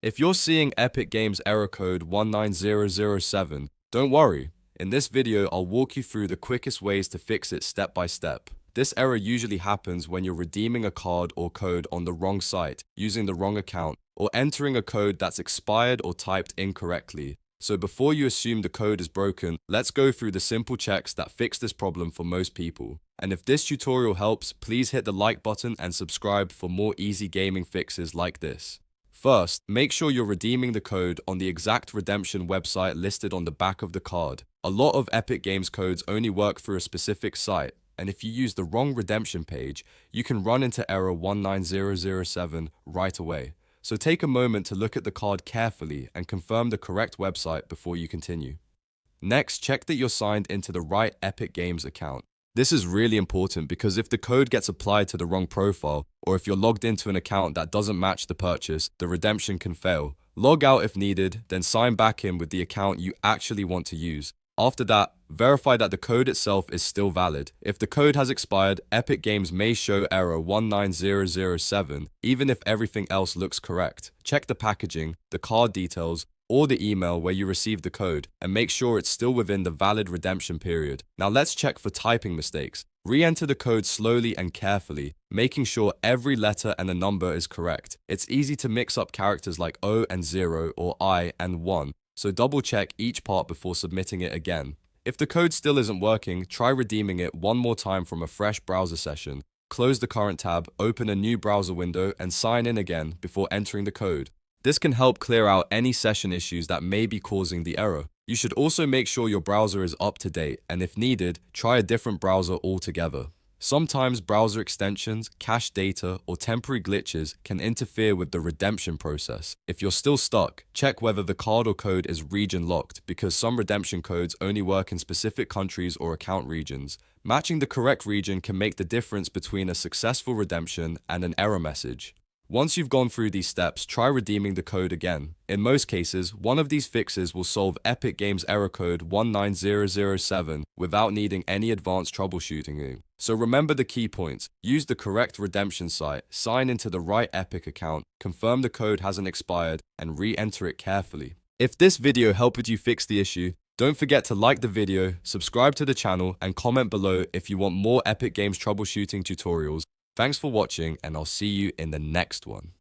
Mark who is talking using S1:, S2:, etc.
S1: If you're seeing Epic Games error code 19007, don't worry. In this video, I'll walk you through the quickest ways to fix it step by step. This error usually happens when you're redeeming a card or code on the wrong site, using the wrong account, or entering a code that's expired or typed incorrectly. So before you assume the code is broken, let's go through the simple checks that fix this problem for most people. And if this tutorial helps, please hit the like button and subscribe for more easy gaming fixes like this. First, make sure you're redeeming the code on the exact redemption website listed on the back of the card. A lot of Epic Games codes only work through a specific site, and if you use the wrong redemption page, you can run into error 19007 right away. So take a moment to look at the card carefully and confirm the correct website before you continue. Next, check that you're signed into the right Epic Games account. This is really important because if the code gets applied to the wrong profile, or if you're logged into an account that doesn't match the purchase, the redemption can fail. Log out if needed, then sign back in with the account you actually want to use. After that, verify that the code itself is still valid. If the code has expired, Epic Games may show error 19007, even if everything else looks correct. Check the packaging, the card details, or the email where you received the code, and make sure it's still within the valid redemption period. Now let's check for typing mistakes. Re-enter the code slowly and carefully, making sure every letter and a number is correct. It's easy to mix up characters like O and 0 or I and 1, so double check each part before submitting it again. If the code still isn't working, try redeeming it one more time from a fresh browser session. Close the current tab, open a new browser window, and sign in again before entering the code. This can help clear out any session issues that may be causing the error. You should also make sure your browser is up to date, and if needed, try a different browser altogether. Sometimes browser extensions, cache data, or temporary glitches can interfere with the redemption process. If you're still stuck, check whether the card or code is region locked, because some redemption codes only work in specific countries or account regions. Matching the correct region can make the difference between a successful redemption and an error message. Once you've gone through these steps, try redeeming the code again. In most cases, one of these fixes will solve Epic Games error code 19007 without needing any advanced troubleshooting. So remember the key points. Use the correct redemption site, sign into the right Epic account, confirm the code hasn't expired, and re-enter it carefully. If this video helped you fix the issue, don't forget to like the video, subscribe to the channel, and comment below if you want more Epic Games troubleshooting tutorials. Thanks for watching, and I'll see you in the next one.